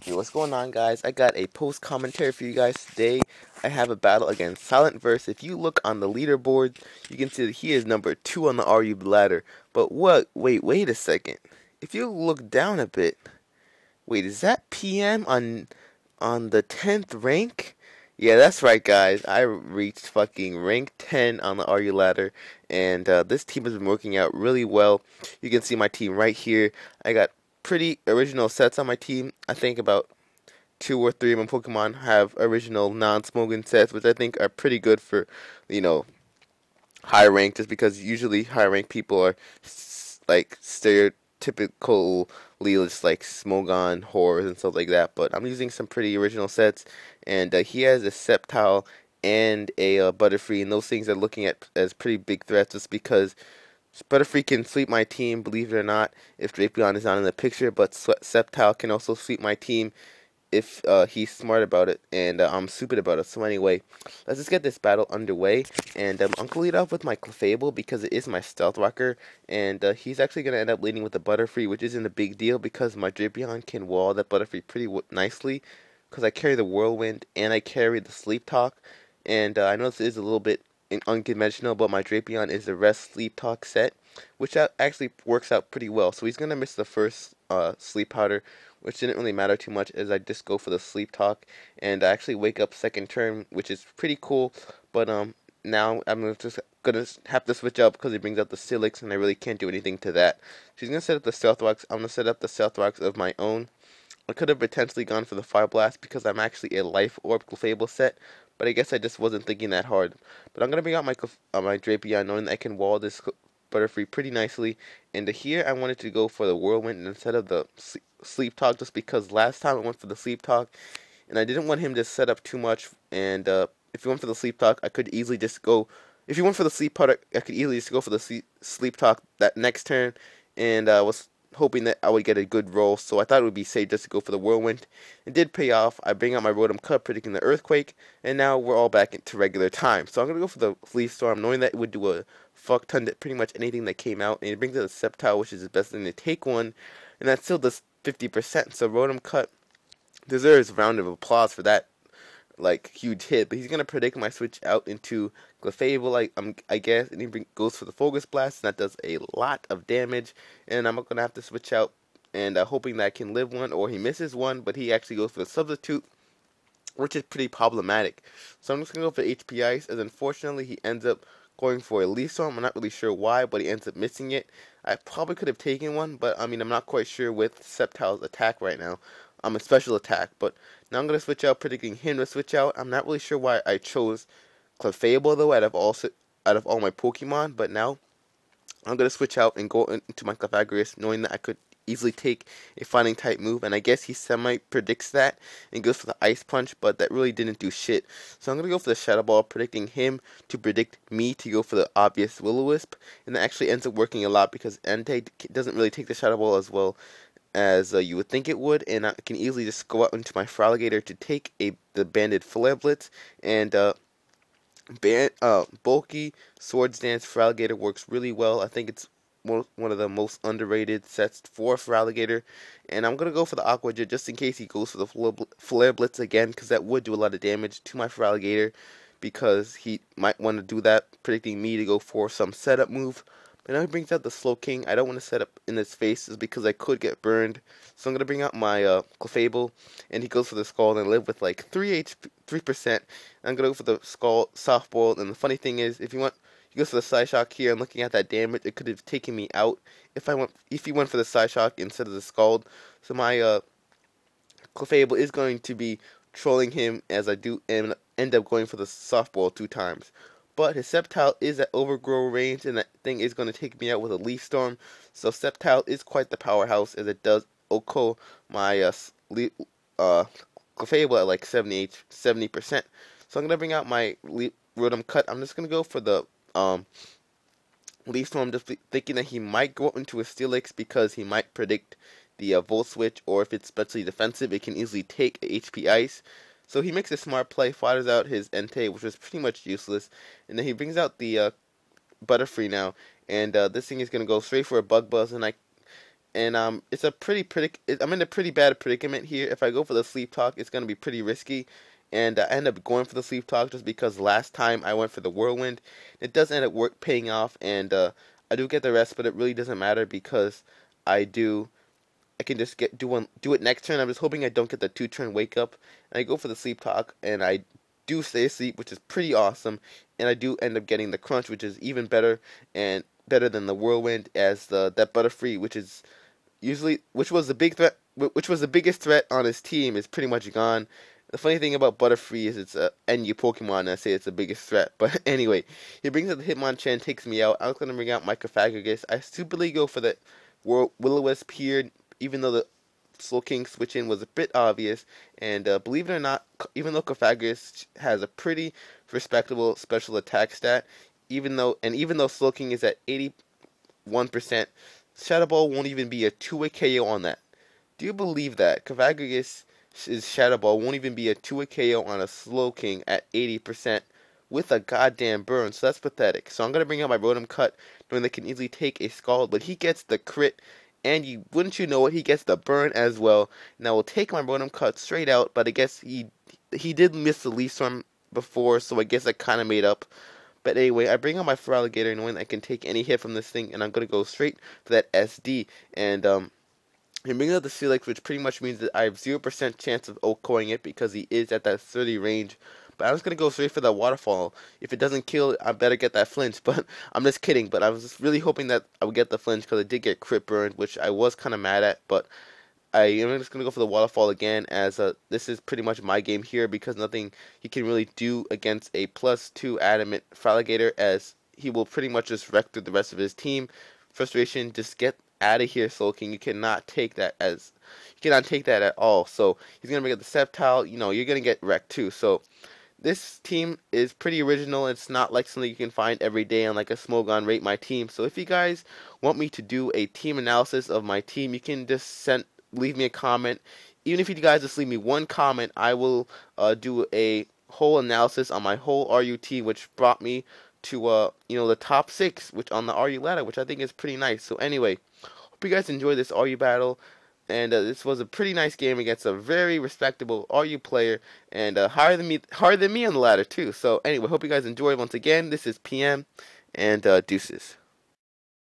Yo, what's going on, guys? I got a post commentary for you guys today. I have a battle against SilentVerse. If you look on the leaderboard, you can see that he is number 2 on the RU ladder. But what? Wait a second. If you look down a bit, wait, is that PM on the 10th rank? Yeah, that's right, guys. I reached fucking rank 10 on the RU ladder, and this team has been working out really well. You can see my team right here. I got pretty original sets on my team. I think about 2 or 3 of my Pokemon have original non-smoking sets, which I think are pretty good for, you know, high rank, just because usually high rank people are like stereotypical just like Smogon horrors and stuff like that. But I'm using some pretty original sets, and he has a Sceptile and a Butterfree, and those things are looking at as pretty big threats, just because Butterfree can sweep my team, believe it or not, if Drapion is not in the picture, but Sceptile can also sweep my team if he's smart about it, and I'm stupid about it. So anyway, let's just get this battle underway, and I'm going to lead off with my Clefable because it is my Stealth Rocker, and he's actually going to end up leading with the Butterfree, which isn't a big deal because my Drapion can wall that Butterfree pretty nicely, because I carry the Whirlwind and I carry the Sleep Talk, and I know this is a little bit unconventional, but my Drapion is the Rest Sleep Talk set, which actually works out pretty well. So he's going to miss the first Sleep Powder, which didn't really matter too much, as I just go for the Sleep Talk, and I actually wake up second turn, which is pretty cool. But now I'm just gonna have to switch up because he brings out the Silix, and I really can't do anything to that. So he's gonna set up the Stealth Rocks. I'm gonna set up the Stealth Rocks of my own. I could have potentially gone for the Fire Blast because I'm actually a Life Orb Clefable set, but I guess I just wasn't thinking that hard. But I'm gonna bring out my Drapion, knowing that I can wall this Butterfree pretty nicely. And here I wanted to go for the Whirlwind instead of the Sleep Talk, just because last time I went for the Sleep Talk, and I didn't want him to set up too much. And if he went for the Sleep Talk, I could easily just go. If he went for the Sleep Talk, I could easily just go for the Sleep Talk that next turn. And I was hoping that I would get a good roll, so I thought it would be safe just to go for the Whirlwind. It did pay off. I bring out my Rotom Cut, predicting the Earthquake, and now we're all back into regular time. So I'm going to go for the Leaf Storm, knowing that it would do a fuck ton to pretty much anything that came out, and it brings out the Sceptile, which is the best thing to take one, and that still does 50%, so Rotom Cut deserves a round of applause for that like huge hit. But he's gonna predict my switch out into Clefable, I guess, and he goes for the Focus Blast, and that does a lot of damage. And I'm gonna have to switch out, and hoping that I can live one, or he misses one, but he actually goes for the Substitute, which is pretty problematic. So I'm just gonna go for HP Ice, as unfortunately he ends up going for a Leaf Storm. I'm not really sure why, but he ends up missing it. I probably could have taken one, but I mean, I'm not quite sure with Sceptile's attack right now. A special attack, but now I'm going to switch out, predicting him to switch out. I'm not really sure why I chose Clefable, though, out of all my Pokemon, but now I'm going to switch out and go into my Clefagrius, knowing that I could easily take a fighting type move, and I guess he semi-predicts that and goes for the Ice Punch, but that really didn't do shit. So I'm going to go for the Shadow Ball, predicting him to predict me to go for the obvious Will-O-Wisp, and that actually ends up working a lot because Entei doesn't really take the Shadow Ball as well as you would think it would, and I can easily just go out into my Feraligatr to take the Banded Flare Blitz, and bulky Swords Dance Feraligatr works really well. I think it's one of the most underrated sets for Feraligatr, and I'm going to go for the Aqua Jet just in case he goes for the Flare Blitz again, because that would do a lot of damage to my Feraligatr, because he might want to do that, predicting me to go for some setup move. But now he brings out the Slowking. I don't want to set up in his face, is because I could get burned. So I'm going to bring out my Clefable, and he goes for the Scald and live with like 3%. I'm going to go for the Scald Softball, and the funny thing is, if he goes for the Psyshock here, and looking at that damage, it could have taken me out if he went for the Psyshock instead of the Scald. So my Clefable is going to be trolling him, as I do and end up going for the Softball 2 times. But his Sceptile is at Overgrow range, and that thing is going to take me out with a Leaf Storm. So Sceptile is quite the powerhouse, as it does OHKO my Clefable at like 70%. So I'm going to bring out my Rotom Cut. I'm just going to go for the Leaf Storm, just thinking that he might go up into a Steelix because he might predict the Volt Switch, or if it's especially defensive, it can easily take a HP Ice. So he makes a smart play, fires out his Entei, which was pretty much useless, and then he brings out the Butterfree now, and this thing is going to go straight for a Bug Buzz, and and it's a I'm in a pretty bad predicament here. If I go for the sleep talk, it's gonna be pretty risky, and I end up going for the sleep talk just because last time I went for the whirlwind, it does end up paying off, and I do get the rest, but it really doesn't matter because I do. I can just do it next turn. I'm just hoping I don't get the 2-turn wake up, and I go for the sleep talk, and I do stay asleep, which is pretty awesome, and I do end up getting the crunch, which is even better and better than the whirlwind, as that Butterfree, which was the biggest threat on his team, is pretty much gone. The funny thing about Butterfree is it's a NU Pokemon, and I say it's the biggest threat. But anyway, he brings out the Hitmonchan, takes me out. I was gonna bring out my Cofagrigus. I stupidly go for the Will-O-Wisp here, even though the Slowking switch in was a bit obvious. And believe it or not, even though Cofagrigus has a pretty respectable special attack stat, even though Slowking is at 81%, Shadow Ball won't even be a 2-way KO on that. Do you believe that? Cofagrigus' Shadow Ball won't even be a 2-way KO on a Slowking at 80% with a goddamn burn, so that's pathetic. So I'm going to bring out my Rotom Cut, knowing they can easily take a Scald, but he gets the crit, and wouldn't you know it, he gets the burn as well. And I will take my Rotom Cut straight out, but I guess he did miss the Leaf Storm before, so I guess I kind of made up. But anyway, I bring out my Feraligatr knowing I can take any hit from this thing, and I'm going to go straight for that SD. And he brings out the Steelix, which pretty much means that I have 0% chance of OHKOing it because he is at that 30 range. But I'm just going to go straight for that Waterfall. If it doesn't kill, I better get that flinch. But I'm just kidding. But I was just really hoping that I would get the flinch because I did get crit burned, which I was kind of mad at. But I am just going to go for the Waterfall again, as this is pretty much my game here because nothing he can really do against a +2 Adamant Feraligatr, as he will pretty much just wreck through the rest of his team. Frustration, just get out of here, Slowking. You cannot take that at all. So he's going to bring up the Sceptile. You know, you're going to get wrecked too. So this team is pretty original. It's not like something you can find every day on like a Smogon Rate My Team. So if you guys want me to do a team analysis of my team, you can just leave me a comment. Even if you guys just leave me one comment, I will do a whole analysis on my whole RUT, which brought me to the top 6, which on the RU ladder, which I think is pretty nice. So anyway, hope you guys enjoyed this RU battle. And this was a pretty nice game against a very respectable RU player, and higher than me on the ladder too. So anyway, hope you guys enjoyed. Once again, this is PM, and deuces.